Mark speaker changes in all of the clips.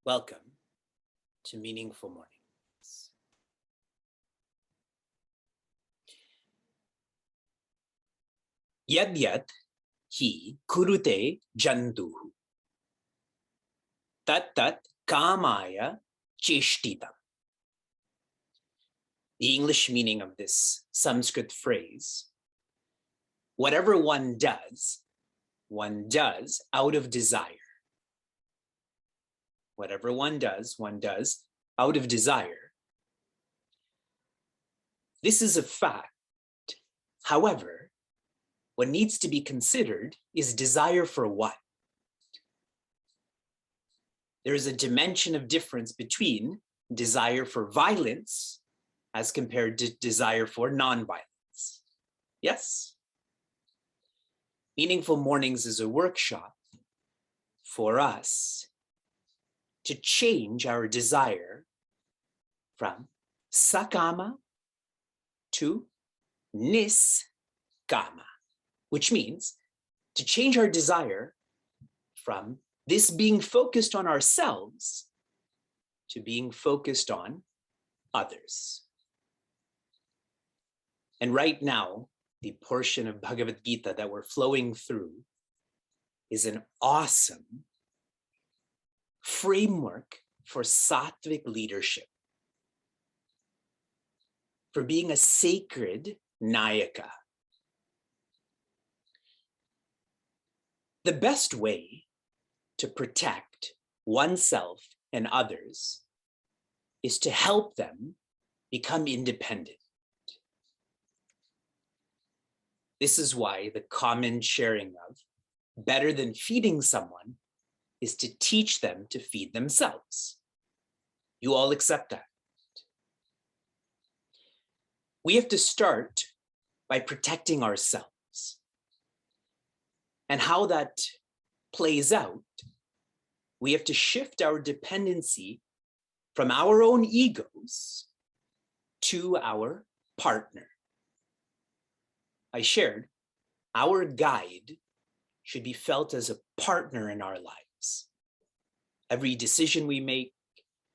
Speaker 1: Welcome to Meaningful Mornings. Yad yad hi kurute jantuhu tat tat kamaya cheshtitam. The English meaning of this Sanskrit phrase: whatever one does out of desire. Whatever one does out of desire. This is a fact. However, what needs to be considered is desire for what? There is a dimension of difference between desire for violence as compared to desire for non-violence. Yes? Meaningful Mornings is a workshop for us to change our desire from sakama to niskama, which means to change our desire from this being focused on ourselves to being focused on others. And right now, the portion of Bhagavad Gita that we're flowing through is an awesome framework for sattvic leadership, for being a sacred nayaka. The best way to protect oneself and others is to help them become independent. This is why the common sharing of better than feeding someone is to teach them to feed themselves. You all accept that. We have to start by protecting ourselves. And how that plays out, we have to shift our dependency from our own egos to our partner. I shared, our guide should be felt as a partner in our lives. Every decision we make,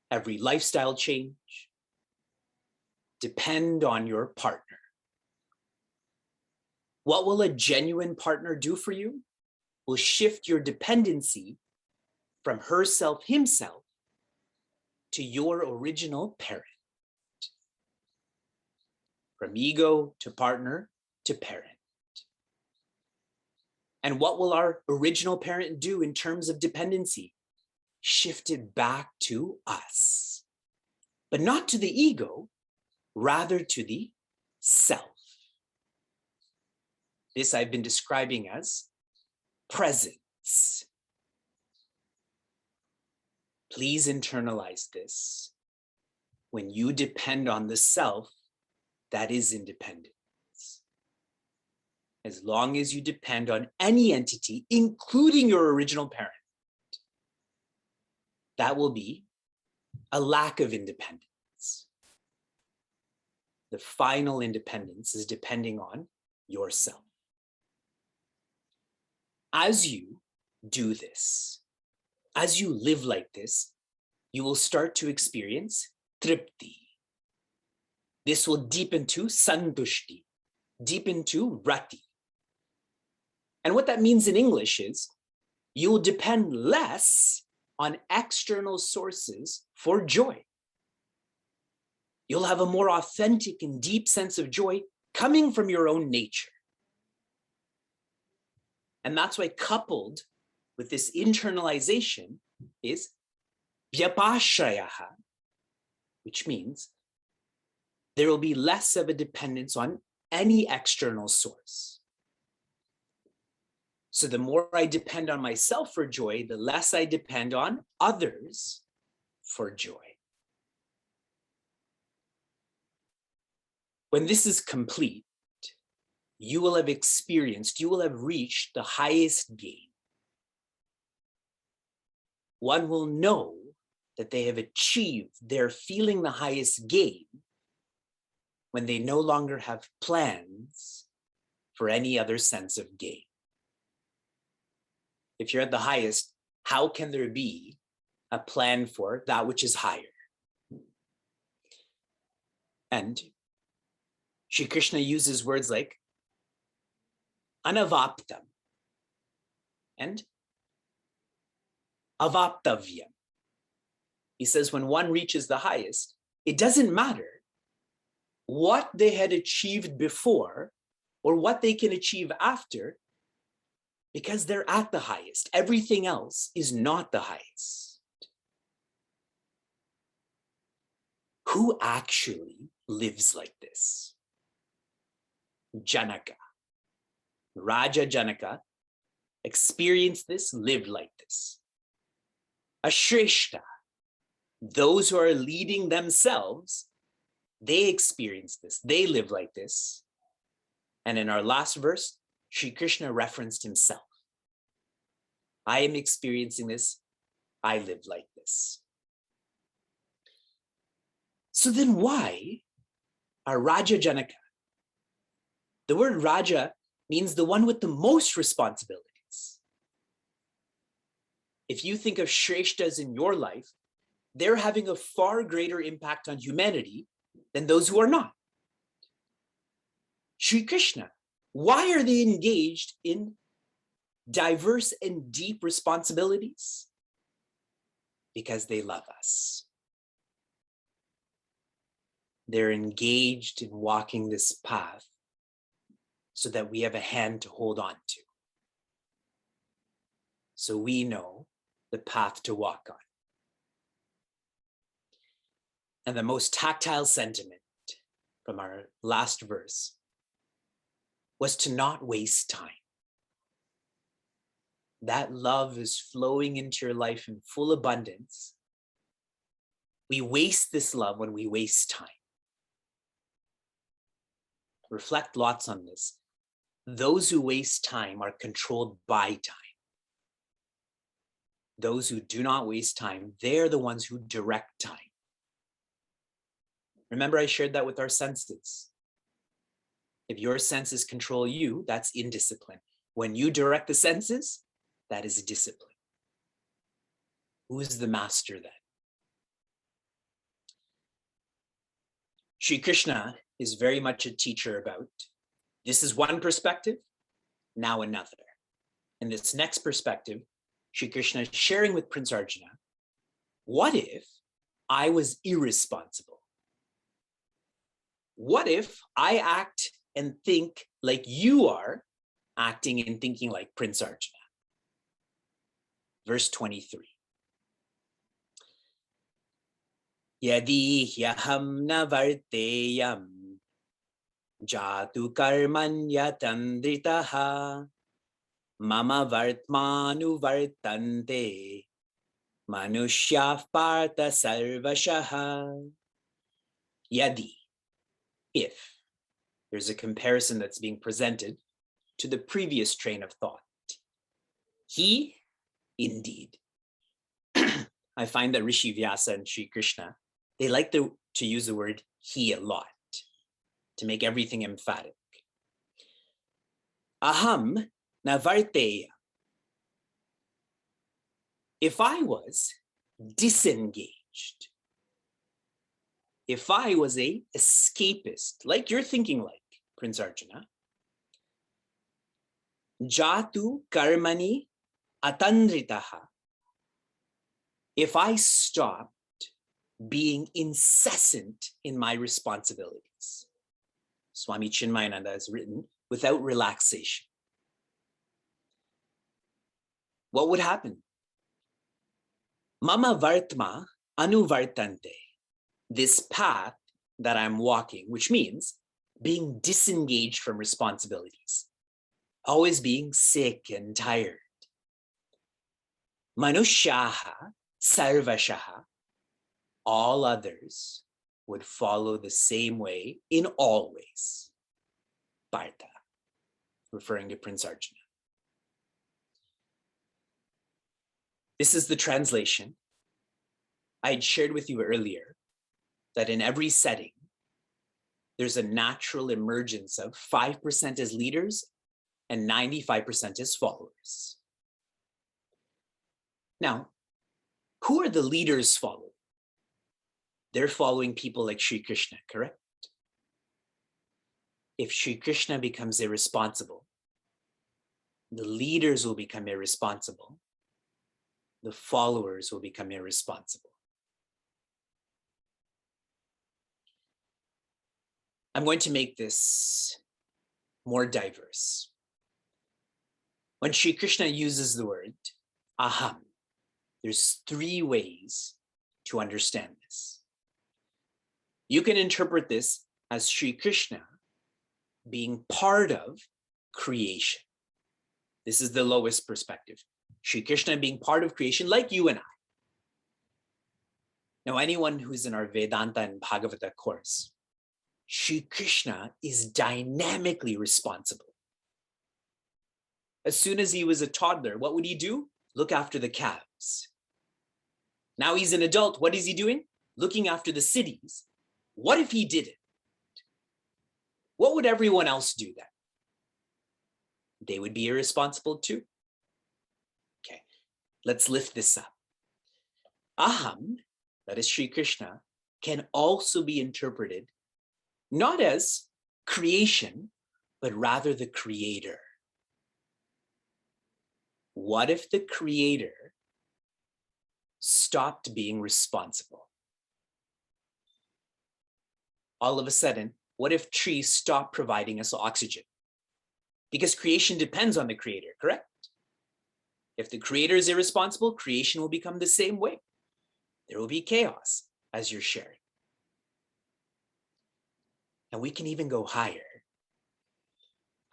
Speaker 1: every lifestyle change, depend on your partner. What will a genuine partner do for you? Will shift your dependency from herself, himself, to your original parent. From ego to partner to parent. And what will our original parent do in terms of dependency? Shift it back to us, but not to the ego, rather to the self. This I've been describing as presence. Please internalize this. When you depend on the self, that is independence. As long as you depend on any entity, including your original parent, that will be a lack of independence. The final independence is depending on yourself. As you do this, as you live like this, you will start to experience tripti. This will deepen to santushti, deepen to rati. And what that means in English is you will depend less on external sources for joy. You'll have a more authentic and deep sense of joy coming from your own nature. And that's why coupled with this internalization is vyapashrayaha, which means there will be less of a dependence on any external source. So the more I depend on myself for joy, the less I depend on others for joy. When this is complete, you will have reached the highest gain. One will know that they have achieved their feeling the highest gain when they no longer have plans for any other sense of gain. If you're at the highest, how can there be a plan for that which is higher. And Shri Krishna uses words like anavaptam and avaptavyam. He says when one reaches the highest, it doesn't matter what they had achieved before or what they can achieve after, because they're at the highest. Everything else is not the highest. Who actually lives like this? Janaka. Raja Janaka experienced this, lived like this. Ashreshta, those who are leading themselves, they experience this, they live like this. And in our last verse, Sri Krishna referenced himself. I am experiencing this, I live like this. So then why are Raja Janaka? The word Raja means the one with the most responsibilities. If you think of Shreshtas in your life, they're having a far greater impact on humanity than those who are not. Sri Krishna, why are they engaged in diverse and deep responsibilities? Because they love us. They're engaged in walking this path so that we have a hand to hold on to. So we know the path to walk on. And the most tactile sentiment from our last verse was to not waste time. That love is flowing into your life in full abundance. We waste this love when we waste time. Reflect lots on this. Those who waste time are controlled by time. Those who do not waste time, they're the ones who direct time. Remember, I shared that with our senses. If your senses control you, that's indiscipline. When you direct the senses, that is discipline. Who is the master then? Sri Krishna is very much a teacher about this is one perspective, now another. In this next perspective, Sri Krishna is sharing with Prince Arjuna, what if I was irresponsible? What if I act and think like you are acting and thinking like Prince Arjuna? Verse 23. Yadi hyaham na varteyam jatu karmanya tandritaha mama vartmanu vartante manushya partha sarvashaha. Yadi, if. There's a comparison that's being presented to the previous train of thought. He, indeed. I find that Rishi Vyasa and Sri Krishna, they like to use the word he a lot to make everything emphatic. Aham navarteya. If I was disengaged, if I was a escapist, like you're thinking like, Prince Arjuna, jatu karmani atandritaha, if I stopped being incessant in my responsibilities, Swami Chinmayananda has written, without relaxation, what would happen? Mama vartma anuvartante, this path that I'm walking, which means being disengaged from responsibilities, always being sick and tired. Manushyaha sarvashaha, all others would follow the same way in all ways. Partha, referring to Prince Arjuna. This is the translation. I had shared with you earlier that in every setting, there's a natural emergence of 5% as leaders and 95% as followers. Now, Who are the leaders following? They're following people like Sri Krishna, correct? If Sri Krishna becomes irresponsible, the leaders will become irresponsible. The followers will become irresponsible. I'm going to make this more diverse. When Sri Krishna uses the word aham, there's 3 ways to understand this. You can interpret this as Sri Krishna being part of creation. This is the lowest perspective. Sri Krishna being part of creation like you and I. Now, anyone who's in our Vedanta and Bhagavata course, Sri Krishna is dynamically responsible. As soon as he was a toddler, what would he do? Look after the calves. Now he's an adult. What is he doing? Looking after the cities. What if he didn't? What would everyone else do then? They would be irresponsible too. Okay, let's lift this up. Aham, that is Sri Krishna, can also be interpreted not as creation, but rather the creator. What if the creator stopped being responsible? All of a sudden, what if trees stop providing us oxygen? Because creation depends on the creator, correct? If the creator is irresponsible, creation will become the same way. There will be chaos, as you're sharing. And we can even go higher.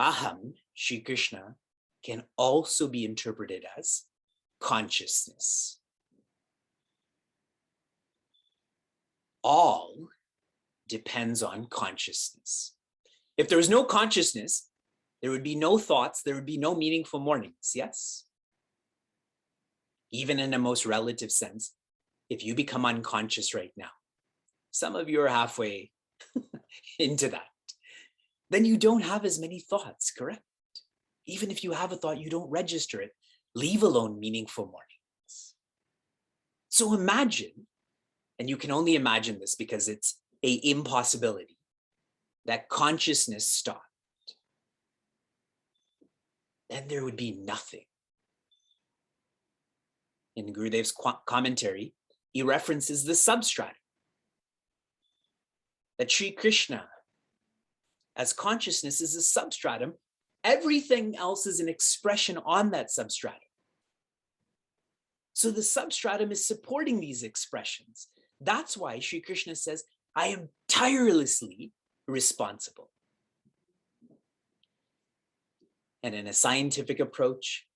Speaker 1: Aham, Sri Krishna, can also be interpreted as consciousness. All depends on consciousness. If there was no consciousness, there would be no thoughts, there would be no meaningful mornings, yes? Even in a most relative sense, if you become unconscious right now, some of you are halfway into that, then you don't have as many thoughts, correct? Even if you have a thought, you don't register it, leave alone meaningful mornings. So imagine, and you can only imagine this because it's an impossibility, that consciousness stopped. Then there would be nothing. In Gurudev's commentary, he references the substratum. That Sri Krishna, as consciousness, is a substratum. Everything else is an expression on that substratum. So the substratum is supporting these expressions. That's why Sri Krishna says, I am tirelessly responsible. And in a scientific approach,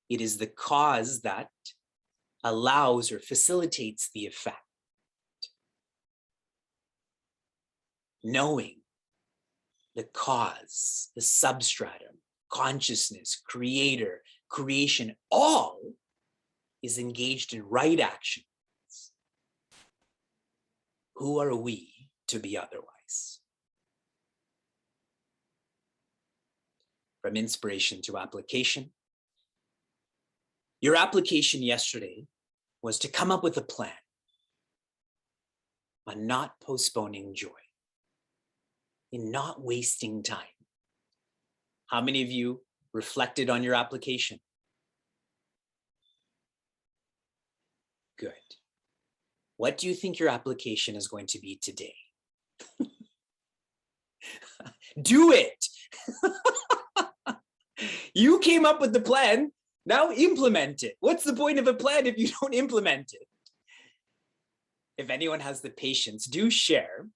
Speaker 1: it is the cause that allows or facilitates the effect. Knowing the cause, the substratum, consciousness, creator, creation, all is engaged in right actions. Who are we to be otherwise? From inspiration to application. Your application yesterday was to come up with a plan on not postponing joy, in not wasting time. How many of you reflected on your application? Good. What do you think your application is going to be today? Do it. You came up with the plan. Now implement it. What's the point of a plan if you don't implement it? If anyone has the patience, do share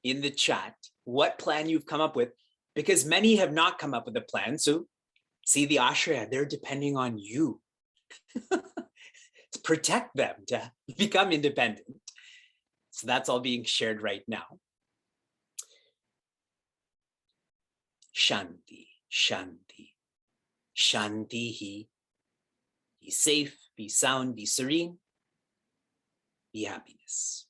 Speaker 1: in the chat what plan you've come up with, because many have not come up with a plan. So see the Ashraya, they're depending on you to protect them, to become independent. So that's all being shared right now. Shanti, Shanti, Shanti. Be safe, be sound, be serene, be happiness.